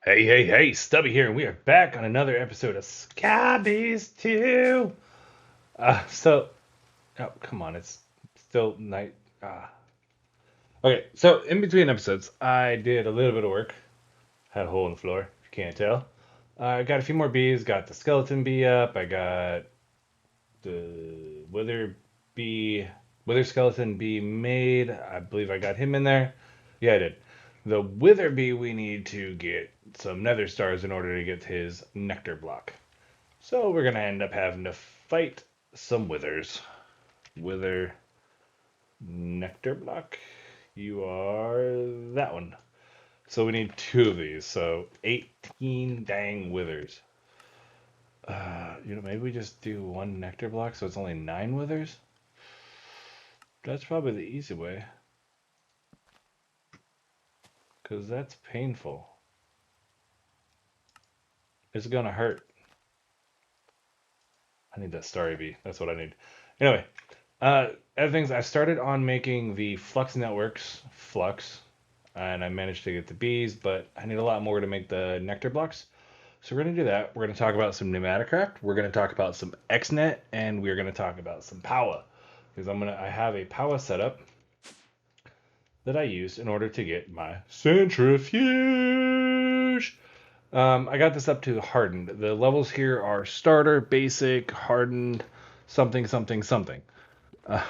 Hey, Stubby here, and we are back on another episode of Skybees 2. Oh, come on, it's still night. Okay, so in between episodes, I did a little bit of work. Had a hole in the floor, if you can't tell. I got a few more bees, got the skeleton bee up, I got the wither skeleton bee made. I believe I got him in there. Yeah, I did. The wither bee, we need to get some nether stars in order to get his nectar block. So we're gonna end up having to fight some withers. Wither nectar block. You are that one. So we need two of these. So 18 dang withers. Maybe we just do one nectar block so it's only 9 withers? That's probably the easy way. Because that's painful. It's gonna hurt. I need that starry bee. That's what I need. Anyway, other things, I started on making the Flux networks, Flux, and I managed to get the bees, but I need a lot more to make the nectar blocks. So we're going to do that. We're going to talk about some Pneumaticcraft. We're going to talk about some Xnet, and we're going to talk about some power. Because I have a power setup that I use in order to get my centrifuge. I got this up to hardened. The levels here are starter, basic, hardened, something, something, something. Uh,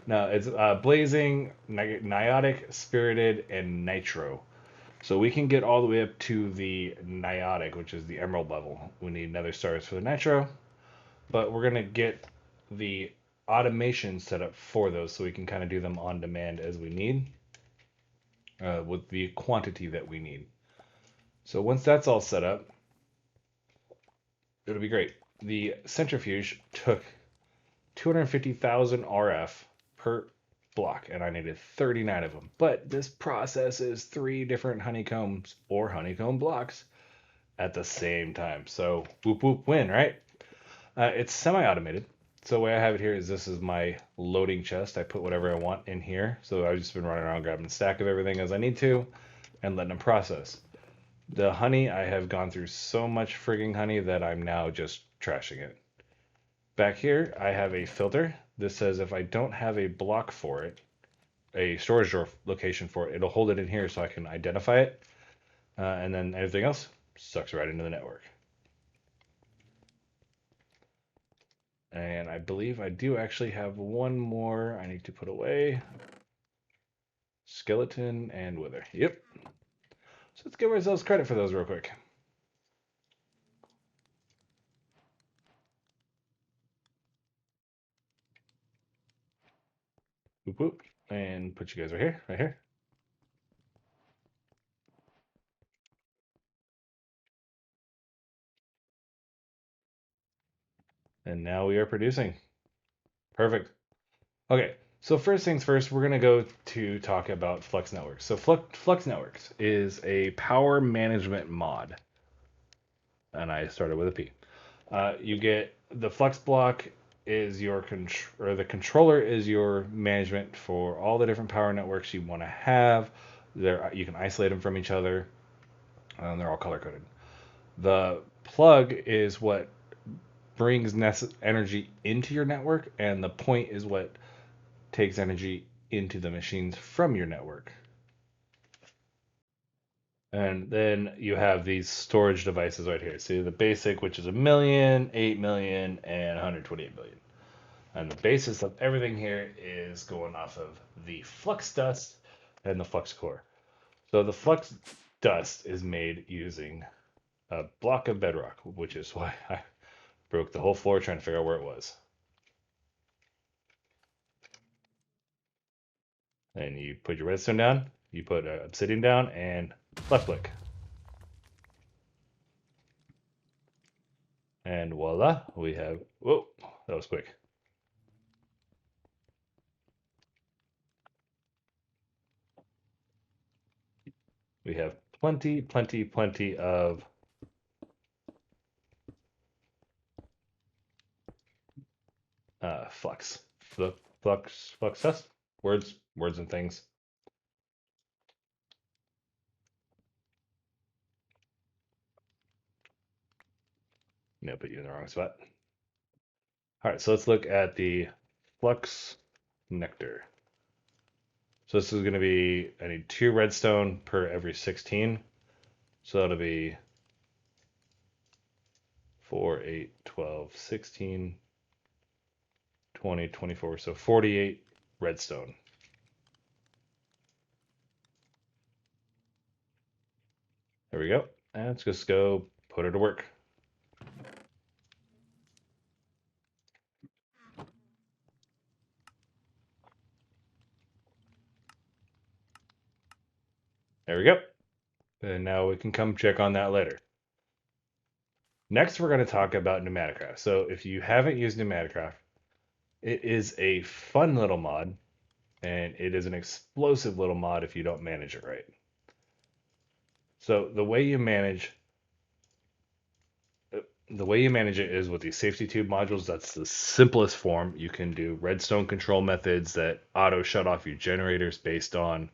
no, it's blazing, niotic, spirited, and nitro. So we can get all the way up to the niotic, which is the emerald level. We need nether stars for the nitro, but we're gonna get the automation set up for those so we can kind of do them on demand as we need, with the quantity that we need. So once that's all set up, it'll be great. The centrifuge took 250,000 RF per block, and I needed 39 of them. But this process is 3 different honeycombs or honeycomb blocks at the same time. So whoop whoop win, right? It's semi-automated. So the way I have it here is this is my loading chest. I put whatever I want in here. So I've just been running around grabbing a stack of everything as I need to and letting them process. The honey, I have gone through so much frigging honey that I'm now just trashing it. Back here, I have a filter. This says if I don't have a block for it, a storage drawer location for it, it'll hold it in here so I can identify it. And then everything else sucks right into the network. And I believe I do actually have one more I need to put away. Skeleton and wither. Yep. So let's give ourselves credit for those real quick. Whoop whoop. And put you guys right here, right here. And now we are producing. Perfect. Okay, so first things first, we're going to go to talk about Flux Networks. So Flux Networks is a power management mod. And I started with a P. You get the Flux block is your the controller is your management for all the different power networks you want to have. There you can isolate them from each other. They're all color coded. The plug is what brings energy into your network, and the point is what takes energy into the machines from your network. And then you have these storage devices right here. See the basic, which is 1,000,000, 8,000,000, and 128 billion. And the basis of everything here is going off of the flux dust and the flux core. So the flux dust is made using a block of bedrock, which is why I broke the whole floor trying to figure out where it was. And you put your redstone down, you put obsidian down, and left click. And voila, we have, whoa, that was quick. We have plenty of flux. Flux dust. Words and things. No, put you in the wrong spot. All right, so let's look at the Flux nectar. So this is going to be, I need 2 redstone per every 16. So that'll be 4, 8, 12, 16, 20, 24. So 48 redstone. There we go. And let's just go put her to work. There we go. And now we can come check on that later. Next, we're going to talk about Pneumaticcraft. So if you haven't used Pneumaticcraft, it is a fun little mod, and it is an explosive little mod if you don't manage it right. So the way you manage it is with these safety tube modules. That's the simplest form. You can do redstone control methods that auto shut off your generators based on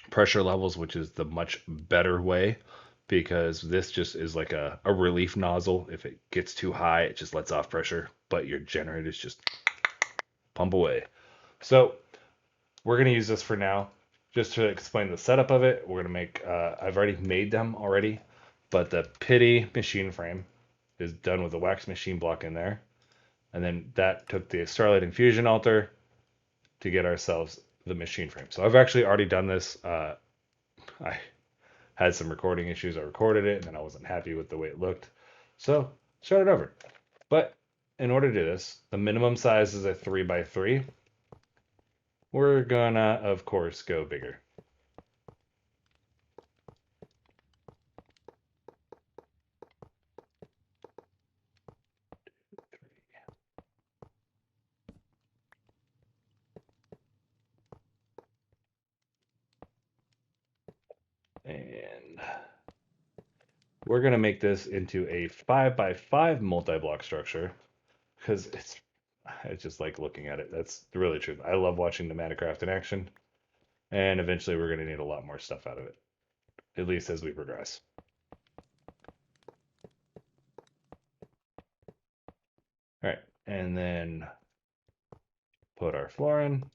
pressure levels, which is the much better way, because this just is like a relief nozzle. If it gets too high, it just lets off pressure, but your generators just pump away. So we're going to use this for now. Just to explain the setup of it, we're going to make, I've already made them already, but the pity machine frame is done with a wax machine block in there. And then that took the Starlight Infusion altar to get ourselves the machine frame. So I've actually already done this. I had some recording issues. I recorded it and then I wasn't happy with the way it looked. So start it over. But in order to do this, the minimum size is a 3x3. We're gonna, of course, go bigger. And we're going to make this into a 5x5 multi-block structure because it's just like looking at it. That's really true. I love watching the Mekanism in action, and eventually we're going to need a lot more stuff out of it, at least as we progress. All right, and then put our floor in.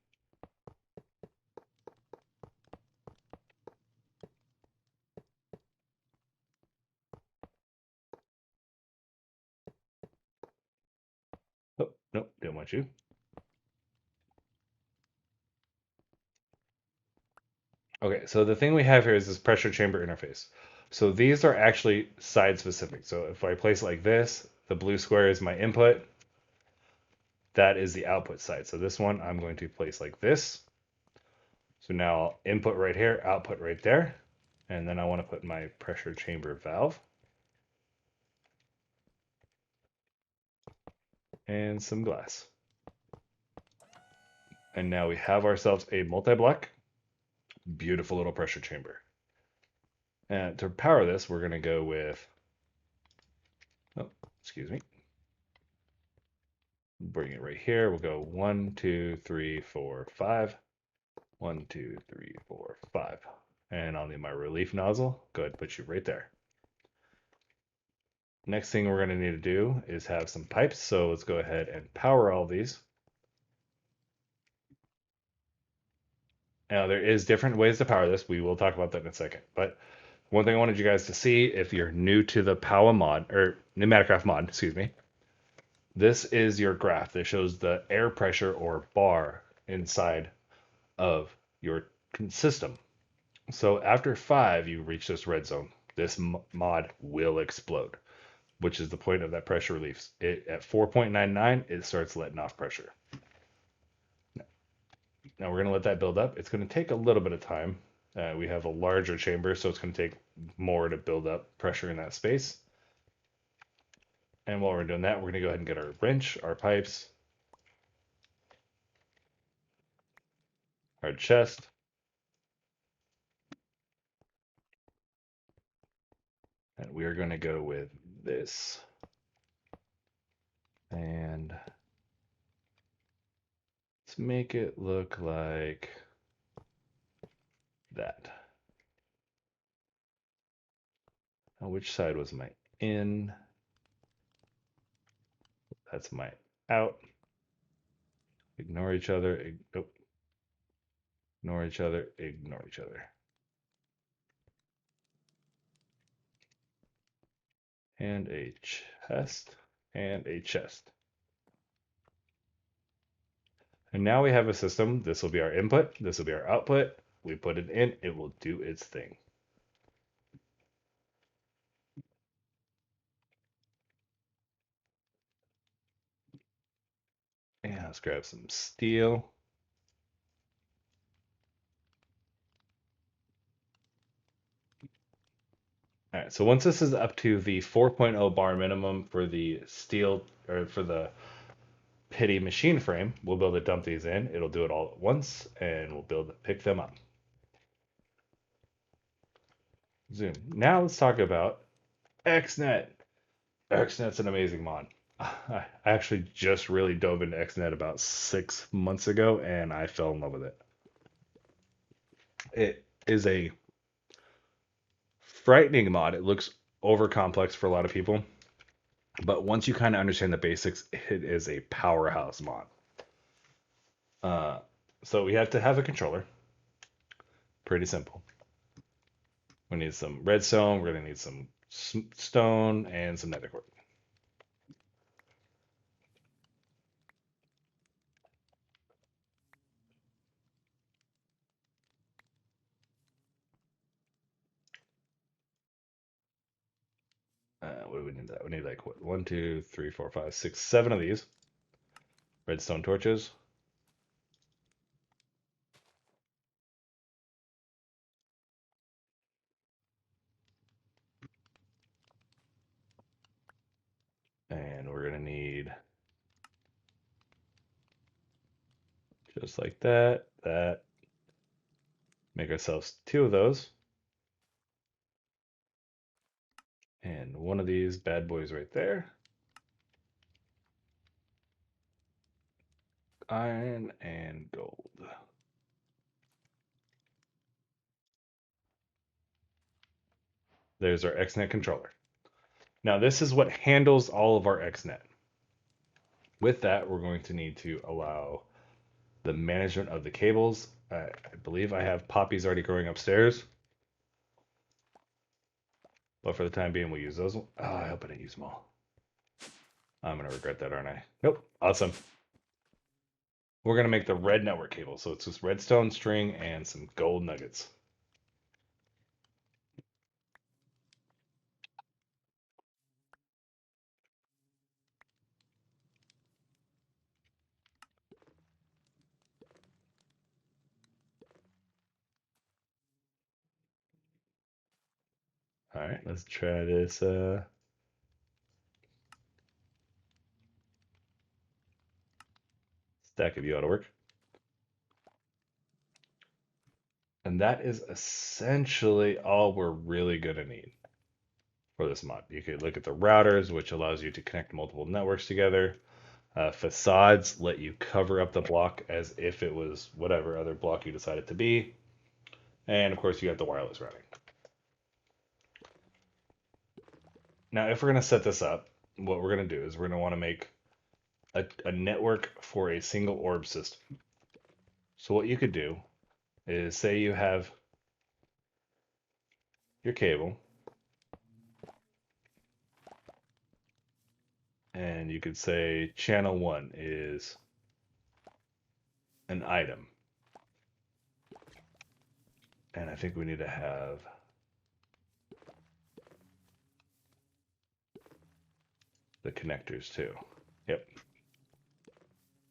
Oh, nope, didn't want you. Okay, so the thing we have here is this pressure chamber interface. So these are actually side specific. So if I place it like this, the blue square is my input. That is the output side. So this one I'm going to place like this. So now I'll input right here, output right there. And then I want to put my pressure chamber valve. And some glass. And now we have ourselves a multi-block, beautiful little pressure chamber. And to power this, we're going to go with, oh, excuse me. Bring it right here. We'll go 1, 2, 3, 4, 5. 1, 2, 3, 4, 5. And I'll need my relief nozzle. Go ahead and put you right there. Next thing we're going to need to do is have some pipes. So let's go ahead and power all these. Now, there is different ways to power this. We will talk about that in a second. But one thing I wanted you guys to see, if you're new to the Power mod, or Mekanism mod, excuse me, this is your graph that shows the air pressure or bar inside of your system. So after 5, you reach this red zone. This mod will explode, which is the point of that pressure relief. At 4.99, it starts letting off pressure. Now we're going to let that build up. It's going to take a little bit of time. We have a larger chamber, so it's going to take more to build up pressure in that space. And while we're doing that, we're going to go ahead and get our wrench, our pipes, our chest. And we are going to go with this. And let's make it look like that. Now, which side was my in. That's my out. Ignore each other. Ignore each other. Ignore each other. And a chest. And a chest. And now we have a system. This will be our input. This will be our output. We put it in. It will do its thing. And let's grab some steel. All right, so once this is up to the 4.0 bar minimum for the steel, or for the pity machine frame, we'll be able to dump these in. It'll do it all at once, and we'll be able to pick them up. Zoom. Now let's talk about Xnet. Xnet's an amazing mod. I actually just really dove into Xnet about 6 months ago, and I fell in love with it. It is a frightening mod. It looks over complex for a lot of people, but once you kind of understand the basics, it is a powerhouse mod. So we have to have a controller. Pretty simple. We need some redstone. We're going to need some stone and some nether quartz. What do we need that? We need like what? 1, 2, 3, 4, 5, 6, 7 of these redstone torches. And we're going to need just like that, that. Make ourselves 2 of those. And 1 of these bad boys right there. Iron and gold. There's our Xnet controller. Now this is what handles all of our Xnet. With that, we're going to need to allow the management of the cables. I believe I have poppies already growing upstairs. But for the time being, we'll use those. Oh, I hope I didn't use them all. I'm going to regret that, aren't I? Nope. Awesome. We're going to make the red network cable. So it's just redstone string and some gold nuggets. All right, let's try this. Stack of you ought to work. And that is essentially all we're really going to need for this mod. You could look at the routers, which allows you to connect multiple networks together. Facades let you cover up the block as if it was whatever other block you decided to be. And of course, you got the wireless routing. Now, if we're going to set this up, what we're going to do is we're going to want to make a network for a single orb system. So what you could do is say you have your cable, and you could say channel 1 is an item. And I think we need to have the connectors too. Yep.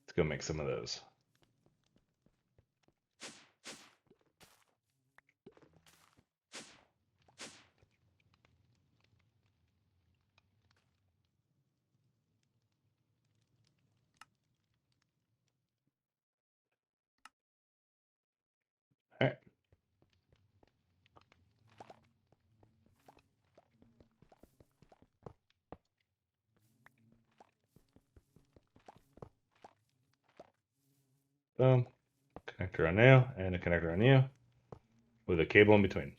Let's go make some of those. All right. Boom. Connector on you and a connector on you with a cable in between.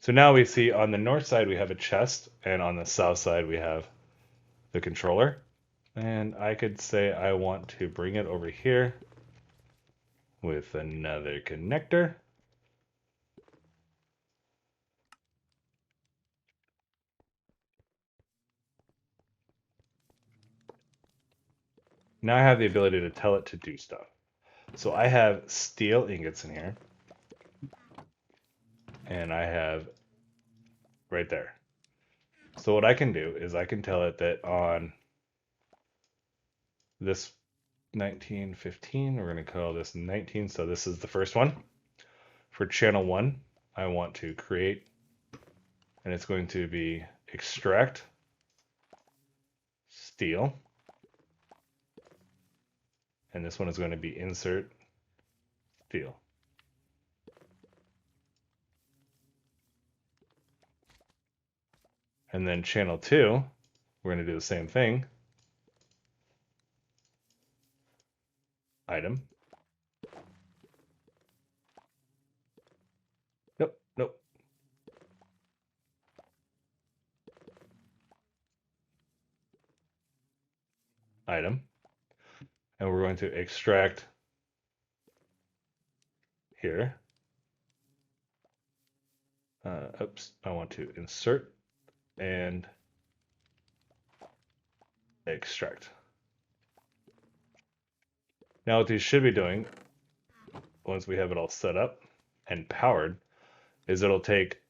So now we see on the north side we have a chest, and on the south side we have the controller. And I could say I want to bring it over here with another connector. Now I have the ability to tell it to do stuff. So I have steel ingots in here, and I have right there. So what I can do is I can tell it that on this 1915, we're going to call this 19, so this is the first one. For channel 1, I want to create, and it's going to be extract steel, and this one is going to be insert steel. And then channel 2, we're going to do the same thing. Item. Nope, nope. Item. And we're going to extract here. Oops, I want to insert and extract. Now what these should be doing, once we have it all set up and powered, is it'll take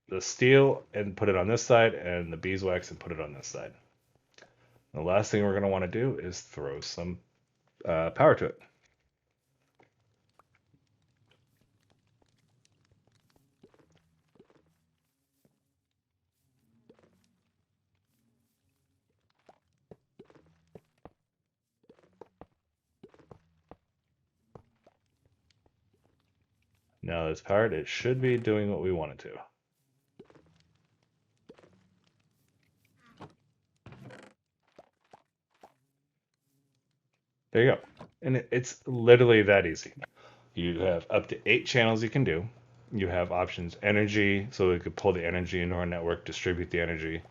the steel and put it on this side and the beeswax and put it on this side. The last thing we're going to want to do is throw some power to it. Now that it's powered, it should be doing what we want it to. There you go. And it's literally that easy. You have up to 8 channels you can do. You have options energy, so we could pull the energy into our network, distribute the energy.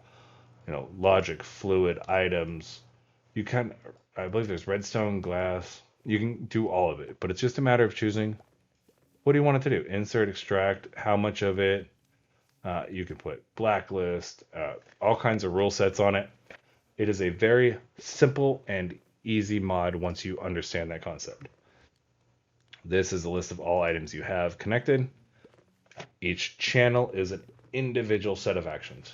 Logic, fluid, items. You can, I believe there's redstone, glass. You can do all of it, but it's just a matter of choosing what do you want it to do. Insert, extract, how much of it. You can put blacklist, all kinds of rule sets on it. It is a very simple and easy mod once you understand that concept. This is a list of all items you have connected. Each channel is an individual set of actions.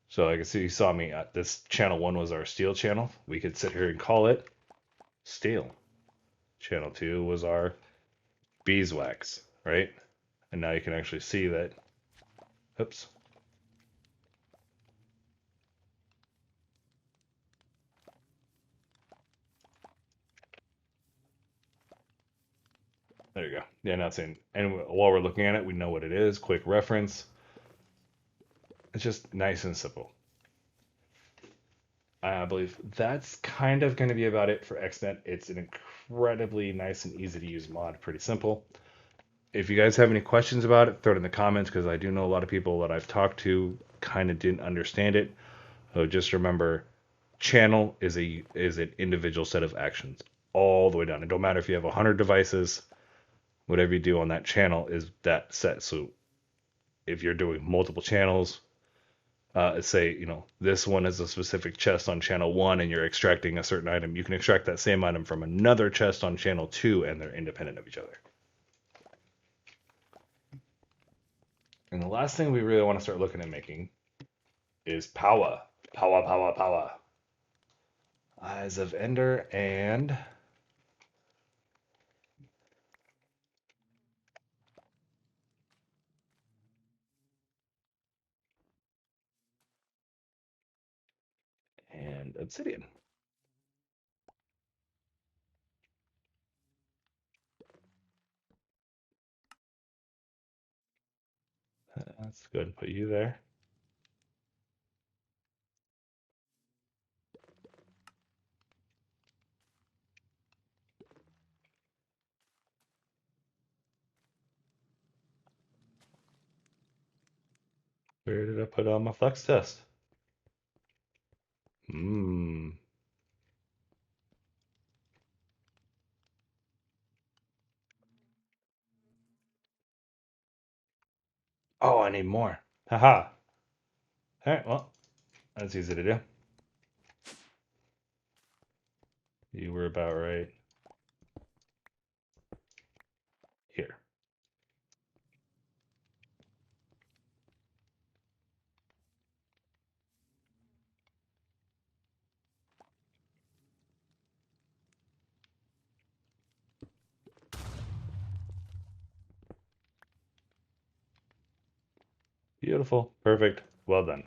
So like I see, you saw me at this channel 1 was our steel channel. We could sit here and call it steel. Channel 2 was our beeswax, right? And now you can actually see that, oops. There you go. Yeah, now it's in. And while we're looking at it, we know what it is. Quick reference. It's just nice and simple. I believe that's kind of going to be about it for Xnet. It's an incredibly nice and easy to use mod. Pretty simple. If you guys have any questions about it, throw it in the comments because I do know a lot of people that I've talked to kind of didn't understand it. So just remember, channel is an individual set of actions all the way down. It don't matter if you have 100 devices. Whatever you do on that channel is that set. So if you're doing multiple channels, say, this one is a specific chest on channel 1 and you're extracting a certain item, you can extract that same item from another chest on channel 2 and they're independent of each other. And the last thing we really want to start looking at making is power. Power, power, power. Eyes of Ender and obsidian. That's good. Put you there. Where did I put on my flux test? Mmm. Oh, I need more. Haha. Alright, well, that's easy to do. You were about right here. Beautiful. Perfect. Well done.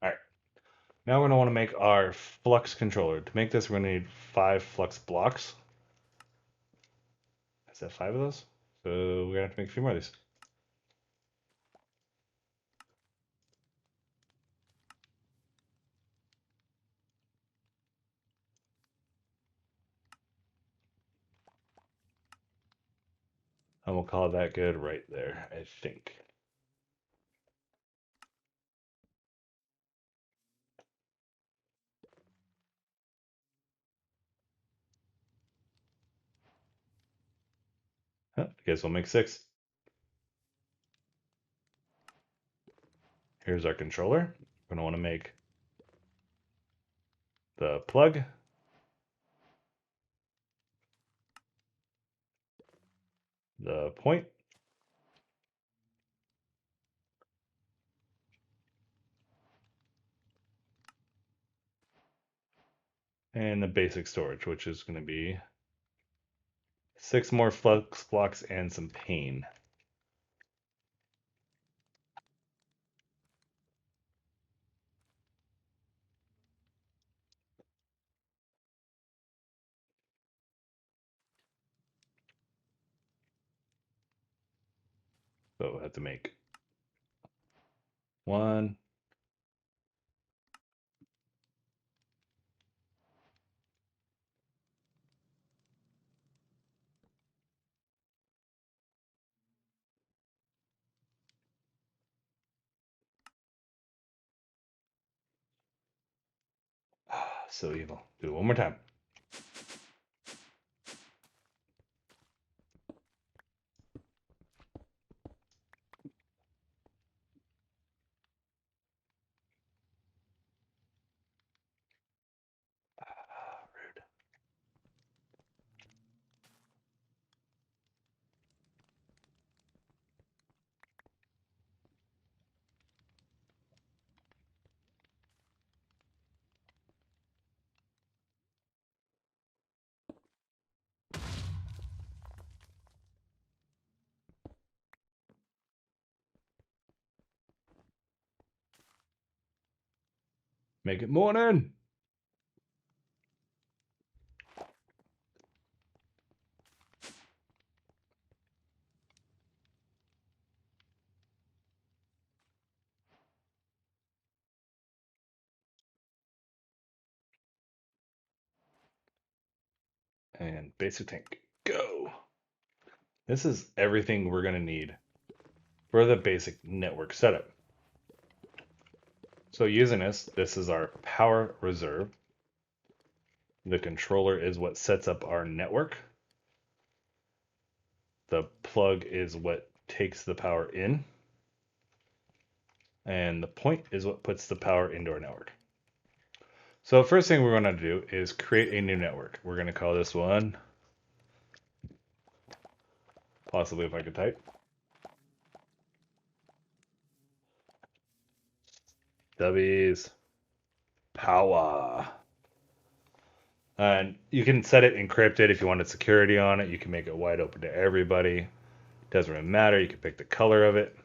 Alright. Now we're going to want to make our flux controller. To make this, we're going to need 5 flux blocks. Is that 5 of those? So we're going to have to make a few more of these. And we'll call that good right there, I think. I guess we'll make 6. Here's our controller. We're going to want to make the plug, the point, and the basic storage, which is going to be 6 more flux blocks and some pain. So we'll have to make 1, so evil. Do it one more time. Rude. Make it morning. And basic tank. Go. This is everything we're going to need for the basic network setup. So using this is our power reserve. The controller is what sets up our network. The plug is what takes the power in. And the point is what puts the power into our network. So the first thing we're going to do is create a new network. We're going to call this one, possibly if I could type, Stubby's Power. And you can set it encrypted if you wanted security on it. You can make it wide open to everybody. Doesn't really matter. You can pick the color of it.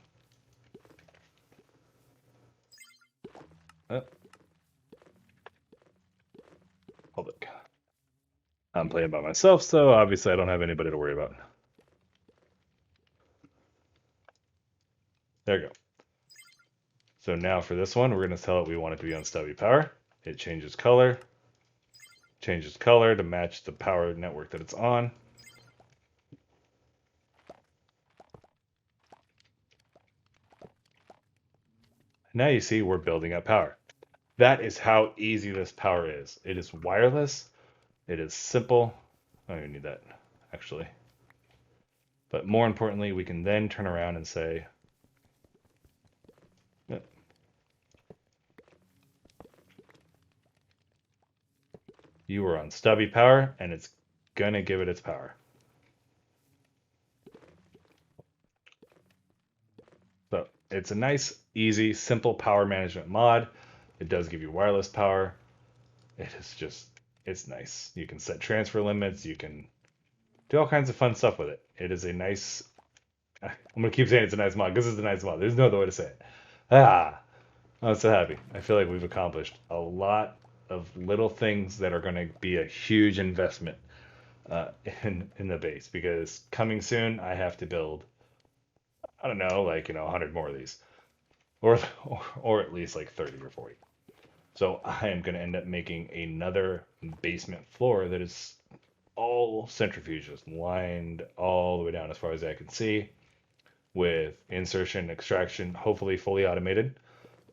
Oh. Public. I'm playing by myself, so obviously I don't have anybody to worry about. There we go. So now for this one, we're going to tell it we want it to be on Stubby power. It changes color to match the power network that it's on. Now you see we're building up power. That is how easy this power is. It is wireless. It is simple. I don't even need that, actually. But more importantly, we can then turn around and say, you are on Stubby power, and it's going to give it its power. So it's a nice, easy, simple power management mod. It does give you wireless power. It is just, it's nice. You can set transfer limits. You can do all kinds of fun stuff with it. It is a nice, I'm going to keep saying it's a nice mod because it's a nice mod. There's no other way to say it. I'm so happy. I feel like we've accomplished a lot of little things that are going to be a huge investment in the base, because coming soon I have to build, I don't know, like 100 more of these, or at least like 30 or 40. So I am going to end up making another basement floor that is all centrifuges, lined all the way down as far as I can see, with insertion, extraction, hopefully fully automated.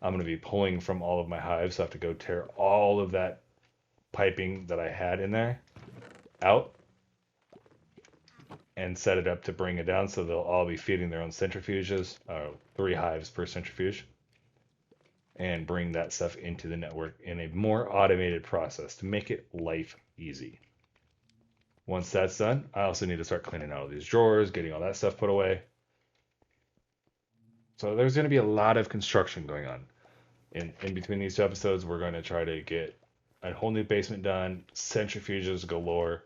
I'm going to be pulling from all of my hives, so I have to go tear all of that piping that I had in there out and set it up to bring it down, so they'll all be feeding their own centrifuges, 3 hives per centrifuge, and bring that stuff into the network in a more automated process to make it life easy. Once that's done, I also need to start cleaning out all these drawers, getting all that stuff put away. So there's going to be a lot of construction going on. In between these 2 episodes, we're going to try to get a whole new basement done, centrifuges galore,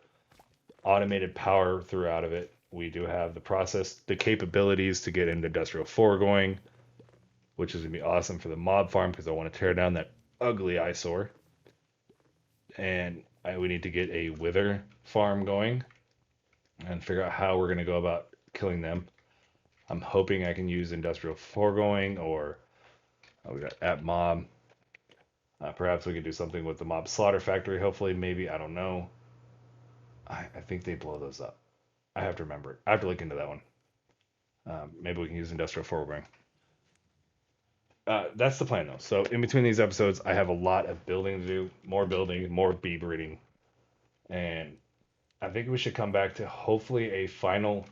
automated power throughout of it. We do have the process, the capabilities to get into industrial foregoing, which is going to be awesome for the mob farm because I want to tear down that ugly eyesore. And we need to get a wither farm going and figure out how we're going to go about killing them. I'm hoping I can use industrial foregoing, or we got at mob. Perhaps we could do something with the mob slaughter factory. Hopefully, maybe, I don't know. I think they blow those up. I have to remember it. I have to look into that one. Maybe we can use industrial foregoing. That's the plan, though. So in between these episodes, I have a lot of building to do, more bee breeding, and I think we should come back to hopefully a final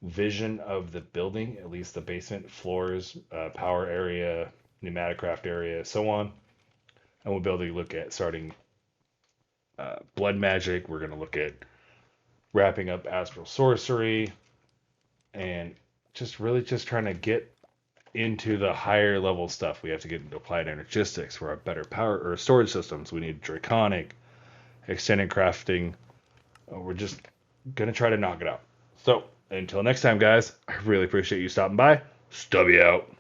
vision of the building, at least the basement, floors, power area, Pneumaticraft area, so on. And we'll be able to look at starting blood magic. We're going to look at wrapping up Astral Sorcery, and just trying to get into the higher level stuff. We have to get into applied energistics for our better power or storage systems. We need draconic, extended crafting. We're just going to try to knock it out. So until next time, guys, I really appreciate you stopping by. Stubby out.